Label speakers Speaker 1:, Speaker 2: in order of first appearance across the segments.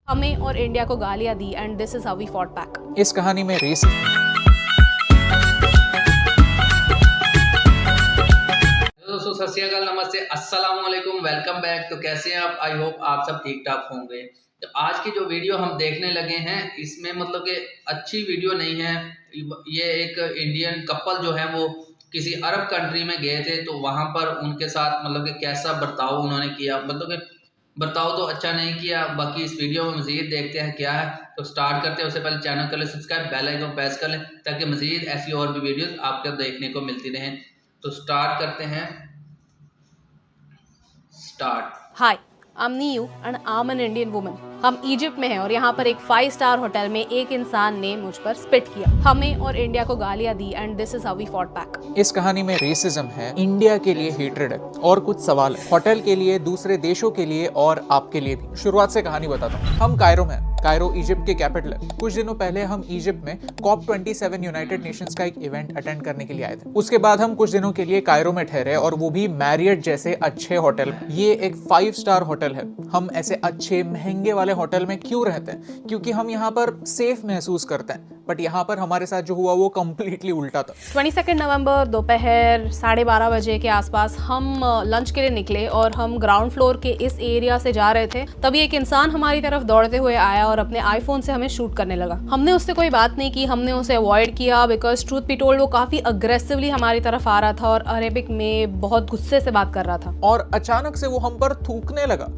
Speaker 1: हमें और इंडिया को गालियां दी and this is how we fought back.
Speaker 2: इस कहानी में रेस
Speaker 3: दोस्तों सत श्री अकाल, नमस्ते, अस्सलाम वालेकुम, वेलकम बैक। तो कैसे हैं आप? आई होप आप सब ठीक ठाक होंगे। तो आज की जो वीडियो हम देखने लगे हैं इसमें मतलब कि अच्छी वीडियो नहीं है। ये एक इंडियन कपल जो है वो किसी अरब कंट्री में गए थे, तो वहाँ पर उनके साथ मतलब कि कैसा बर्ताव उन्होंने किया, मतलब कि बर्ताव तो अच्छा नहीं किया। बाकी इस वीडियो में मज़ीद देखते हैं क्या है। तो स्टार्ट करते हैं। उससे पहले चैनल कर लें सब्सक्राइब, बेल आइकन प्रेस कर लें ताकि मज़ीद ऐसी और भी वीडियोस आपको देखने को मिलती रहें। तो स्टार्ट करते हैं। Start.
Speaker 1: Hi, I am Neue and I am an Indian woman. हम इजिप्ट में हैं और यहाँ पर एक 5 स्टार होटल में एक इंसान ने मुझ पर स्पिट किया। हमें और इंडिया को गालियां दी and this is how we fought back.
Speaker 2: इस कहानी में रेसिज्म है, इंडिया के लिए हेट्रेड है और कुछ सवाल है, होटल के लिए, दूसरे देशों के लिए और आपके लिए भी। शुरुआत से कहानी बताता हूँ। हम कायरो में हैं। कायरो इजिप्ट के कैपिटल है। कुछ दिनों पहले हम इजिप्ट में COP27 यूनाइटेड नेशंस का एक इवेंट अटेंड करने के लिए आए थे। उसके बाद हम कुछ दिनों के लिए कायरो में ठहरे और वो भी मैरियट जैसे अच्छे होटल में। ये एक 5 स्टार होटल है। हम ऐसे अच्छे महंगे वाले होटल में क्यों रहते हैं? क्योंकि हम यहाँ पर सेफ महसूस करते हैं। बट यहाँ पर हमारे साथ जो हुआ वो कम्प्लीटली उल्टा था।
Speaker 1: 22 नवंबर दोपहर 12:30 बजे के आसपास हम लंच के लिए निकले और हम ग्राउंड फ्लोर के इस एरिया से जा रहे थे। तभी एक इंसान हमारी तरफ दौड़ते हुए आया और अपने आईफोन से हमें शूट करने लगा। हमने उससे कोई बात नहीं की, हमने उसे अवॉइड किया बिकॉज ट्रूथ बी टोल्ड वो काफी अग्रेसिवली हमारी तरफ आ रहा था और अरेबिक में बहुत गुस्से से बात कर रहा था।
Speaker 2: और अचानक से वो हम पर थूकने लगा,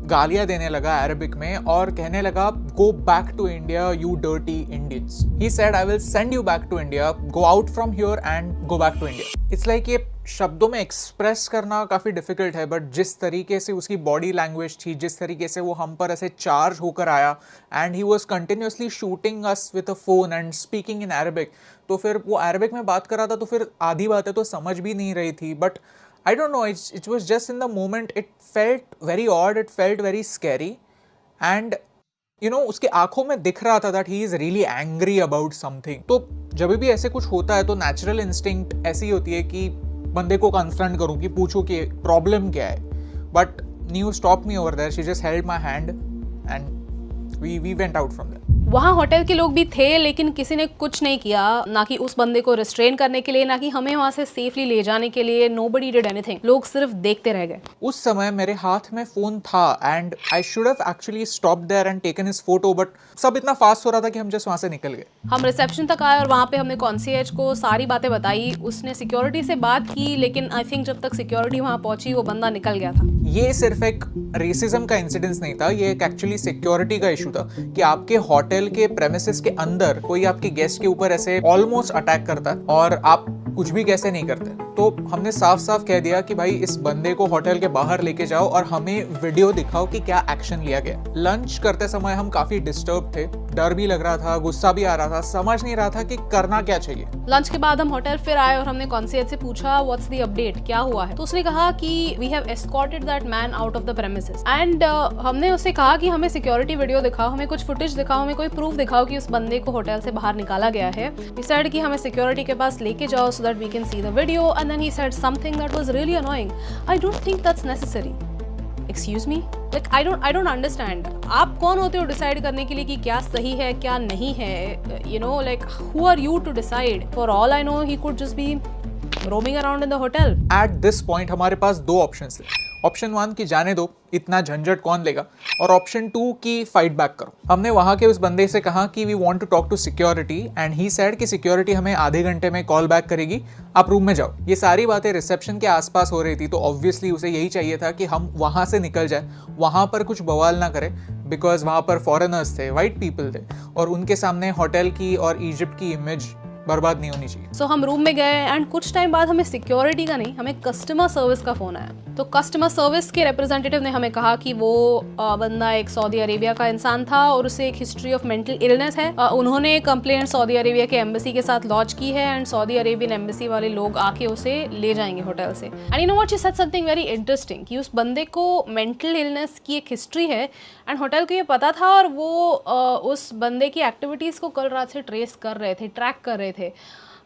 Speaker 2: गालियां देने लगा अरबिक में और कहने लगा go back to India you dirty Indians. He said I will send you back to India, go out from here and go back to India. It's like ये शब्दों में एक्सप्रेस करना काफी डिफिकल्ट है, बट जिस तरीके से उसकी बॉडी लैंग्वेज थी, जिस तरीके से वो हम पर ऐसे चार्ज होकर आया and he was continuously shooting us with a phone and speaking in Arabic. तो फिर वो अरबिक में बात कर रहा था तो फिर आधी बातें तो समझ भी नहीं रही थी। But I don't know, it was just in the moment, it felt very odd, it felt very scary and you know उसके आंखों में दिख रहा था that he is really angry about something। तो जब भी ऐसे कुछ होता है तो नेचुरल इंस्टिंक्ट ऐसी होती है कि बंदे को कन्फ्रंट करूं कि पूछो कि प्रॉब्लम क्या है। But new stop me over there, she just held my hand and we went out from there.
Speaker 1: वहाँ होटल के लोग भी थे लेकिन किसी ने कुछ नहीं किया, ना कि उस बंदे को रिस्ट्रेन करने के लिए, ना कि हमें वहाँ से सेफली ले जाने के लिए। Nobody did anything. लोग सिर्फ देखते रह गए।
Speaker 2: उस समय मेरे हाथ में फोन था and I should have actually stopped there and taken his photo, but सब इतना फास्ट हो रहा था कि हम जस्ट वहाँ से निकल गए।
Speaker 1: हम रिसेप्शन तक आए और वहाँ पे हमने कॉन्सियर्ज को सारी बातें बताई। उसने सिक्योरिटी से बात की लेकिन आई थिंक जब तक सिक्योरिटी वहाँ पहुंची वो बंदा निकल गया था।
Speaker 2: ये सिर्फ एक रेसिज्म का इंसिडेंस नहीं था, ये एक एक्चुअली सिक्योरिटी का इशू था कि आपके होटल के प्रेमिसेस के अंदर कोई आपके गेस्ट के ऊपर ऐसे ऑलमोस्ट अटैक करता है और आप कुछ भी कैसे नहीं करते। तो हमने साफ साफ कह दिया कि भाई इस बंदे को होटल के बाहर लेके जाओ और हमें वीडियो दिखाओ कि क्या एक्शन लिया गया। लंच करते समय हम काफी डिस्टर्ब थे, डर भी लग रहा था, गुस्सा भी आ रहा था, समझ नहीं रहा था कि करना क्या चाहिए।
Speaker 1: लंच के बाद हम होटल फिर आए और हमने कॉन्सियर्ज से पूछा व्हाट्स द अपडेट, क्या हुआ है। तो उसने कहा कि we have escorted that man out of the premises and हमने उससे कहा कि हमें सिक्योरिटी वीडियो दिखाओ, हमें कुछ फुटेज दिखाओ, हमें कोई प्रूफ दिखाओ कि उस बंदे को होटल से बाहर निकाला गया है। ही सेड कि हमें सिक्योरिटी के पास लेके जाओ so that we can see the video and then he said something that was really annoying. I don't think that's necessary. Excuse me, like I don't understand. आप कौन होते हो डिसाइड करने के लिए कि क्या सही है क्या नहीं है? You know like who are you to decide? For all I know he could just be roaming around in the hotel.
Speaker 2: At this point हमारे पास दो ऑप्शंस थे। ऑप्शन 1 कि जाने दो, इतना झंझट कौन लेगा, और ऑप्शन 2 कि फाइट बैक करो। हमने वहाँ के उस बंदे से कहा कि we want to talk to security and he said कि सिक्योरिटी हमें आधे घंटे में कॉल बैक करेगी, आप रूम में जाओ। ये सारी बातें रिसेप्शन के आसपास हो रही थी तो ऑब्वियसली उसे यही चाहिए था कि हम वहाँ से निकल जाए, वहाँ पर कुछ बवाल ना करें बिकॉज वहाँ पर फॉरेनर्स थे, वाइट पीपल थे और उनके सामने होटल की और इजिप्ट की इमेज बर्बाद नहीं होनी चाहिए।
Speaker 1: सो हम रूम में गए एंड कुछ टाइम बाद हमें सिक्योरिटी का नहीं, हमें कस्टमर सर्विस का फोन आया। तो कस्टमर सर्विस के रिप्रेजेंटेटिव ने हमें कहा कि वो बंदा एक सऊदी अरेबिया का इंसान था और उसे एक हिस्ट्री ऑफ मेंटल इलनेस है। उन्होंने कंप्लेंट सऊदी अरेबिया के एम्बेसी के साथ लॉन्च की है एंड सऊदी अरेबियन एम्बेसी वाले लोग आके उसे ले जाएंगे होटल से। And you know what, she said something very interesting कि उस बंदे को मेंटल इलनेस की एक हिस्ट्री है एंड होटल को ये पता था और वो उस बंदे की एक्टिविटीज़ को कल रात से ट्रेस कर रहे थे, ट्रैक कर रहे थे।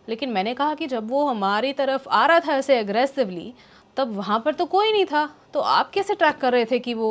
Speaker 1: लेकिन मैंने कहा कि जब वो हमारी तरफ आ रहा था ऐसे एग्रेसिवली तब वहाँ पर तो कोई नहीं था, तो आप कैसे ट्रैक कर रहे थे कि वो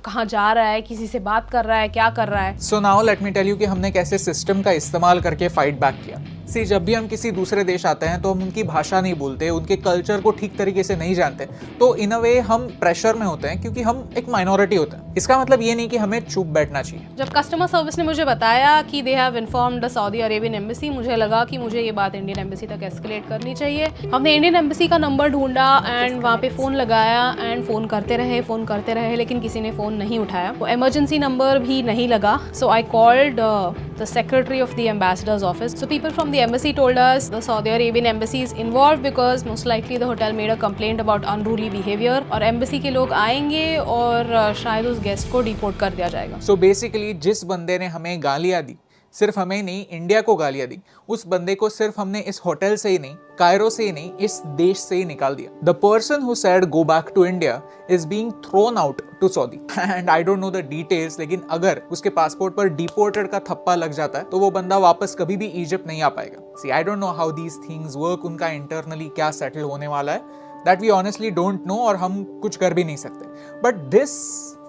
Speaker 1: कहाँ जा रहा है, किसी से बात कर रहा है, क्या कर रहा है?
Speaker 2: So now let me tell you कि हमने कैसे सिस्टम का इस्तेमाल करके फाइट बैक किया। सी, जब भी हम किसी दूसरे देश आते हैं तो हम उनकी भाषा नहीं बोलते, उनके कल्चर को ठीक तरीके से नहीं जानते, तो इन अ वे हम प्रेशर में होते हैं क्योंकि हम एक माइनॉरिटी होते हैं। इसका मतलब ये नहीं कि हमें चुप बैठना चाहिए।
Speaker 1: जब कस्टमर सर्विस ने मुझे बताया कि they have informed the Saudi Arabian embassy, मुझे लगा कि मुझे ये बात इंडियन एम्बेसी तक एस्केलेट करनी चाहिए। हमने इंडियन एम्बेसी का नंबर ढूंढा एंड वहाँ पे फ़ोन लगाया एंड फ़ोन करते रहे, लेकिन किसी ने फ़ोन नहीं उठाया। वो इमरजेंसी नंबर भी नहीं लगा, so I called the secretary of the ambassador's office. So people from the embassy told us the Saudi Arabian embassy is involved because most likely the hotel made a complaint about unruly behavior, और embassy के लोग आएंगे और शायद उस guest को deport कर दिया जाएगा।
Speaker 2: सो बेसिकली जिस बंदे ने हमें गालियाँ दी, सिर्फ हमें नहीं, इंडिया को गालियाँ दी, उस बंदे को सिर्फ हमने इस होटल से ही नहीं, कायरो से ही नहीं, इस देश से ही निकाल दिया। The person who said go back to India is being thrown out to Saudi and I don't know the details, लेकिन अगर उसके पासपोर्ट पर डिपोर्टेड का थप्पा लग जाता है तो वो बंदा वापस कभी भी इजिप्ट नहीं आ पाएगा। See, I don't know how these things work, उनका इंटरनली क्या सेटल होने वाला है, that we honestly don't know, और हम कुछ कर भी नहीं सकते। But this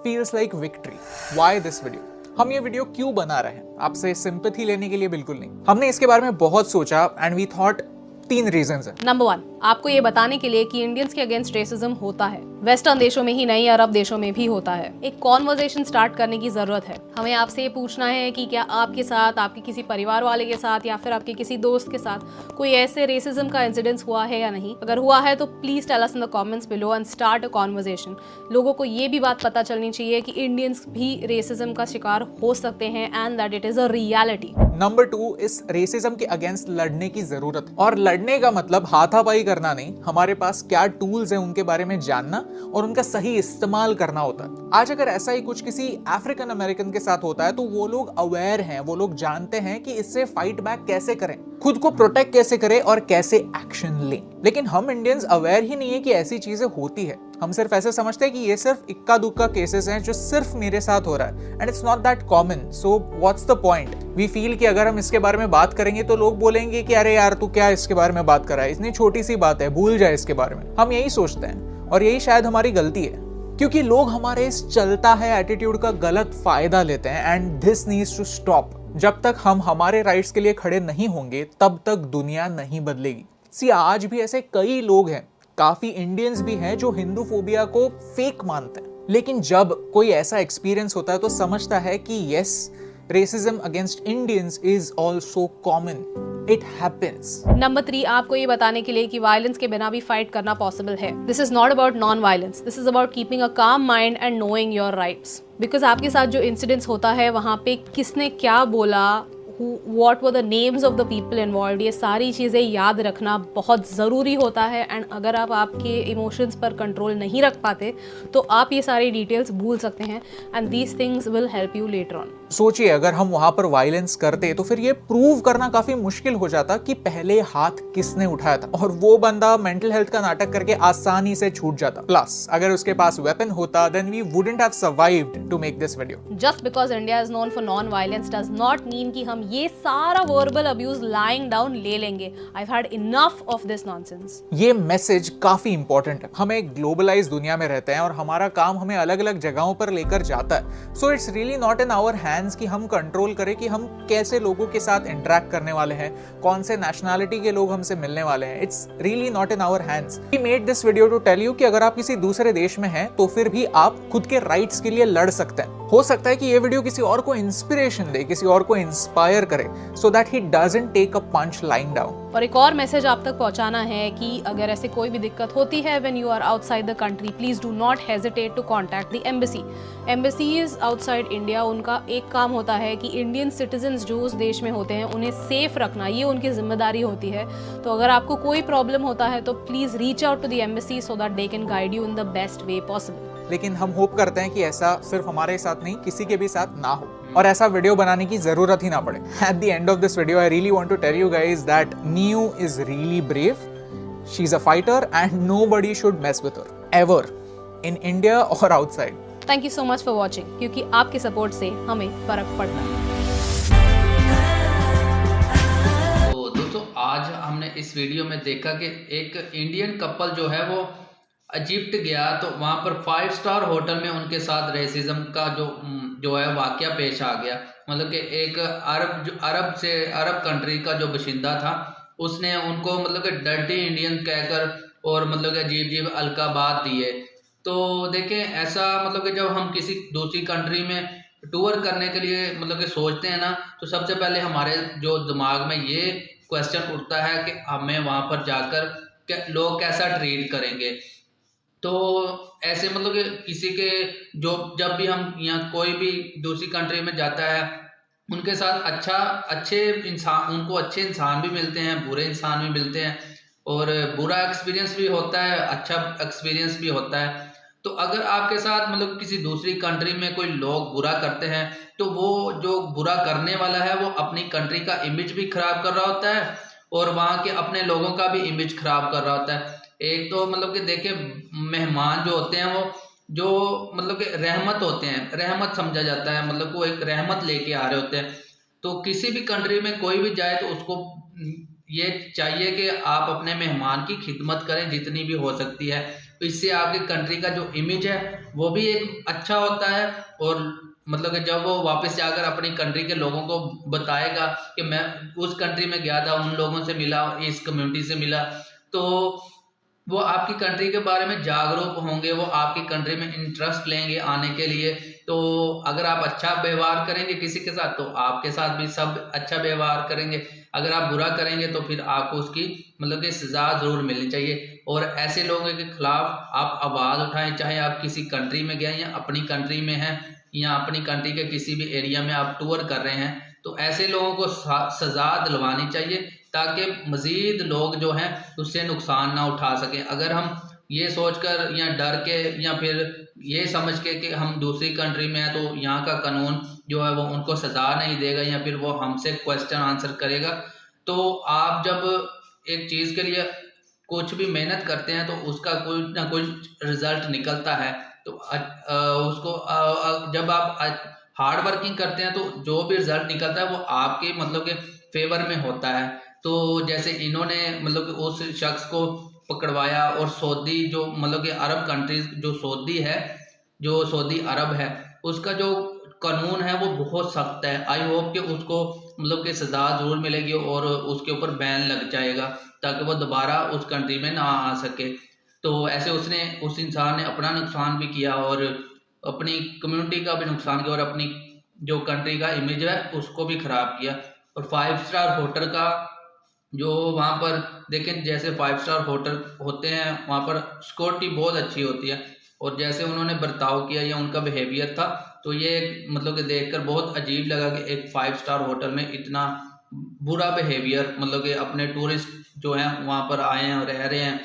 Speaker 2: feels like victory. Why this video? हम ये वीडियो क्यों बना रहे हैं? आपसे सिंपैथी लेने के लिए बिल्कुल नहीं। हमने इसके बारे में बहुत सोचा एंड वी थॉट 3 रीजंस है।
Speaker 1: नंबर 1, आपको ये बताने के लिए कि इंडियंस के अगेंस्ट रेसिज्म होता है, वेस्टर्न देशों में ही नहीं, अरब देशों में भी होता है। एक कॉन्वर्सेशन स्टार्ट करने की जरूरत है। हमें आपसे ये पूछना है कि क्या आपके साथ, आपके किसी परिवार वाले के साथ या फिर आपके किसी दोस्त के साथ कोई ऐसे रेसिज्म का इंसिडेंस हुआ है या नहीं। अगर हुआ है तो please tell us in the comments below and start a conversation. लोगों को ये भी बात पता चलनी चाहिए कि इंडियंस भी रेसिज्म का शिकार हो सकते हैं and that it is a reality.
Speaker 2: Number 2, इस रेसिज्म के अगेंस्ट लड़ने की जरूरत है, और लड़ने का मतलब हाथापाई करना नहीं, हमारे पास क्या टूल्स हैं उनके बारे में जानना और उनका सही इस्तेमाल करना होता है। आज अगर ऐसा ही कुछ किसी अफ्रीकन अमेरिकन के साथ होता है तो वो लोग अवेयर हैं, वो लोग जानते हैं कि इससे फाइट बैक कैसे करें, खुद को प्रोटेक्ट कैसे करें और कैसे एक्शन लें। लेकिन हम इंडियंस अवेयर ही नहीं है कि ऐसी चीजें होती है। हम सिर्फ ऐसे समझते हैं कि ये सिर्फ इक्का दुक्का केसेस हैं जो सिर्फ मेरे साथ हो रहा है and it's not that common, so what's the point? We feel कि अगर हम इसके बारे में बात करेंगे तो लोग बोलेंगे कि अरे यार तू क्या इसके बारे में बात कर रहा है, इतनी छोटी सी बात है, भूल जाए इसके बारे में। हम यही सोचते हैं और यही शायद हमारी गलती है, क्योंकि लोग हमारे इस चलता है एटीट्यूड का गलत फायदा लेते हैं and this needs to stop. जब तक हम हमारे राइट्स के लिए खड़े नहीं होंगे तब तक दुनिया नहीं बदलेगी। सी, आज भी ऐसे कई लोग हैं, काफी इंडियंस भी हैं जो हिंदू फोबिया को फेक मानते हैं, लेकिन जब कोई ऐसा एक्सपीरियंस होता है तो समझता है कि yes, racism against Indians is also common, it happens.
Speaker 1: Number 3, आपको ये बताने के लिए कि वायलेंस के बिना भी फाइट करना पॉसिबल है। This is not about non violence, this is about keeping a काम mind and knowing your rights. Because आपके साथ जो इंसिडेंट्स होता है वहाँ पे किसने क्या बोला, what were the names of the people involved, ये सारी चीज़ें याद रखना बहुत ज़रूरी होता है। एंड अगर आप आपके इमोशंस पर कंट्रोल नहीं रख पाते तो आप ये सारी डिटेल्स भूल सकते हैं and these things will help you later on.
Speaker 2: सोचिए, अगर हम वहां पर वायलेंस करते तो फिर ये प्रूव करना काफी मुश्किल हो जाता कि पहले हाथ किसने उठाया था, और वो बंदा मेंटल हेल्थ का नाटक करके आसानी से छूट जाता। प्लस अगर उसके पास वेपन होता then we wouldn't have survived to make this video.
Speaker 1: Just because India is known for non violence does not mean कि हम ये सारा वर्बल अब्यूज लाइंग डाउन ले लेंगे। I've had enough of this nonsense।
Speaker 2: ये message काफी important है। हम एक ग्लोबलाइज दुनिया में रहते हैं और हमारा काम हमें अलग अलग जगहों पर लेकर जाता है, so it's really not in our hands कि हम कंट्रोल करें कि हम कैसे लोगों के साथ इंटरेक्ट करने वाले हैं, कौन से नेशनैलिटी के लोग हमसे मिलने वाले हैं। It's really not in our hands. We made this video to tell you कि अगर आप किसी दूसरे देश में हैं तो फिर भी आप खुद के राइट्स के लिए लड़ सकते हैं। हो सकता है कि ये वीडियो किसी और को इंस्पिरेशन दे, किसी और को इंस्पायर करे, so that he doesn't take a punch lying down।
Speaker 1: और एक और मैसेज आप तक पहुंचाना है कि अगर ऐसे कोई भी दिक्कत होती है when you are outside the country, please do not hesitate to contact the embassy। Embassies outside India, उनका एक काम होता है कि इंडियन सिटीजन्स जो उस देश में होते हैं उन्हें सेफ रखना, ये उनकी जिम्मेदारी होती है। तो अगर आपको कोई प्रॉब्लम होता है तो please reach out to the embassy so that they can guide you in the best way possible.
Speaker 2: लेकिन हम होप करते हैं कि ऐसा सिर्फ हमारे साथ नहीं, किसी के भी साथ ना हो और ऐसा वीडियो बनाने की जरूरत ही ना पड़े। At the end of this video, I really want to tell you guys that Niu is really brave. She's a fighter and nobody should mess with her ever, in India or outside।
Speaker 1: Thank you so much for watching, क्योंकि आपके support से हमें फर्क पड़ता है।
Speaker 3: तो दोस्तों आज हमने इस वीडियो में देखा कि एक इंडियन कपल जो है वो इजिप्ट गया, तो वहाँ पर 5 स्टार होटल में उनके साथ रेसिज्म का जो है वाकया पेश आ गया। मतलब कि एक अरब कंट्री का जो बाशिंदा था उसने उनको मतलब कि डर्टी इंडियन कहकर और मतलब कि अजीब अलकाबात दिए। तो देखें, ऐसा मतलब कि जब हम किसी दूसरी कंट्री में टूर करने के लिए मतलब कि सोचते हैं ना, तो सबसे पहले हमारे जो दिमाग में ये क्वेश्चन उठता है कि हमें वहाँ पर जाकर लोग कैसा ट्रीट करेंगे। तो ऐसे मतलब कि किसी के जो जब भी हम यहाँ कोई भी दूसरी कंट्री में जाता है उनके साथ अच्छे इंसान भी मिलते हैं, बुरे इंसान भी मिलते हैं, और बुरा एक्सपीरियंस भी होता है, अच्छा एक्सपीरियंस भी होता है। तो अगर आपके साथ मतलब किसी दूसरी कंट्री में कोई लोग बुरा करते हैं तो वो जो बुरा करने वाला है वो अपनी कंट्री का इमेज भी खराब कर रहा होता है और वहाँ के अपने लोगों का भी इमेज खराब कर रहा होता है। एक तो मतलब कि देखिए, मेहमान जो होते हैं वो जो मतलब कि रहमत होते हैं, रहमत समझा जाता है, मतलब वो एक रहमत लेके आ रहे होते हैं। तो किसी भी कंट्री में कोई भी जाए तो उसको ये चाहिए कि आप अपने मेहमान की खिदमत करें जितनी भी हो सकती है। तो इससे आपकी कंट्री का जो इमेज है वो भी एक अच्छा होता है, और मतलब कि जब वो वापस जाकर अपनी कंट्री के लोगों को बताएगा कि मैं उस कंट्री में गया था, उन लोगों से मिला, इस कम्युनिटी से मिला, तो वो आपकी कंट्री के बारे में जागरूक होंगे, वो आपकी कंट्री में इंटरेस्ट लेंगे आने के लिए। तो अगर आप अच्छा व्यवहार करेंगे किसी के साथ तो आपके साथ भी सब अच्छा व्यवहार करेंगे। अगर आप बुरा करेंगे तो फिर आपको उसकी मतलब कि सज़ा ज़रूर मिलनी चाहिए। और ऐसे लोगों के खिलाफ आप आवाज़ उठाएं, चाहे आप किसी कंट्री में गए या अपनी कंट्री में हैं या अपनी कंट्री के किसी भी एरिया में आप टूर कर रहे हैं, तो ऐसे लोगों को सज़ा दिलवानी चाहिए ताकि मज़ीद लोग जो हैं उससे नुकसान ना उठा सकें। अगर हम ये सोचकर या डर के या फिर ये समझ के कि हम दूसरी कंट्री में हैं तो यहाँ का कानून जो है वो उनको सज़ा नहीं देगा या फिर वो हमसे क्वेश्चन आंसर करेगा, तो आप जब एक चीज़ के लिए कुछ भी मेहनत करते हैं तो उसका कुछ ना कुछ रिजल्ट निकलता है। तो उसको जब आप हार्ड वर्किंग करते हैं तो जो भी रिजल्ट निकलता है वो आपके मतलब के फेवर में होता है। तो जैसे इन्होंने मतलब कि उस शख्स को पकड़वाया, और सऊदी जो मतलब कि अरब कंट्रीज जो सऊदी अरब है उसका जो कानून है वो बहुत सख्त है। आई होप कि उसको मतलब कि सज़ा ज़रूर मिलेगी और उसके ऊपर बैन लग जाएगा ताकि वो दोबारा उस कंट्री में ना आ सके। तो ऐसे उस इंसान ने अपना नुकसान भी किया और अपनी कम्युनिटी का भी नुकसान किया और अपनी जो कंट्री का इमेज है उसको भी ख़राब किया। और 5 स्टार होटल का जो वहाँ पर देखें, जैसे 5 स्टार होटल होते हैं वहाँ पर सिक्योरिटी बहुत अच्छी होती है, और जैसे उन्होंने बर्ताव किया या उनका बिहेवियर था तो ये मतलब कि देखकर बहुत अजीब लगा कि एक 5 स्टार होटल में इतना बुरा बिहेवियर, मतलब कि अपने टूरिस्ट जो हैं वहाँ पर आए हैं और रह रहे हैं।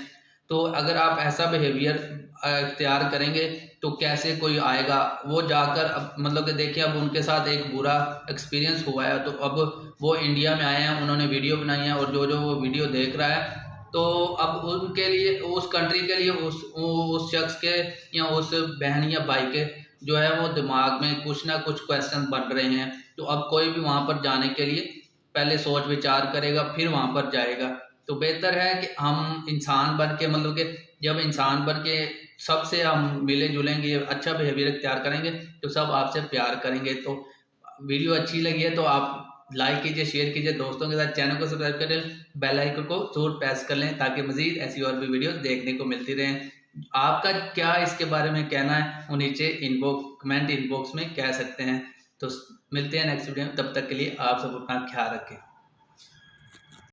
Speaker 3: तो अगर आप ऐसा बिहेवियर इख्तियार करेंगे तो कैसे कोई आएगा। वो जाकर अब मतलब कि देखिए, अब उनके साथ एक बुरा एक्सपीरियंस हुआ है तो अब वो इंडिया में आए हैं, उन्होंने वीडियो बनाई है, और जो वो वीडियो देख रहा है तो अब उनके लिए, उस कंट्री के लिए, उस शख्स के या उस बहन या भाई के जो है वो दिमाग में कुछ ना कुछ क्वेश्चन बन रहे हैं। तो अब कोई भी वहाँ पर जाने के लिए पहले सोच विचार करेगा फिर वहाँ पर जाएगा। तो बेहतर है कि हम इंसान बन के मतलब कि जब इंसान बन के सबसे हम मिले जुलेंगे, अच्छा बिहेवियर इख्तियार करेंगे तो सब आपसे प्यार करेंगे। तो वीडियो अच्छी लगी है तो आप लाइक कीजिए, शेयर कीजिए दोस्तों के साथ, चैनल को सब्सक्राइब करें, बेल आइकन को जरूर प्रेस कर लें ताकि मजीद ऐसी और भी वीडियो देखने को मिलती रहें। आपका क्या इसके बारे में कहना है वो नीचे कमेंट इनबॉक्स में कह सकते हैं। तो मिलते हैं नेक्स्ट वीडियो में, तब तक के लिए आप सब अपना ख्याल रखें।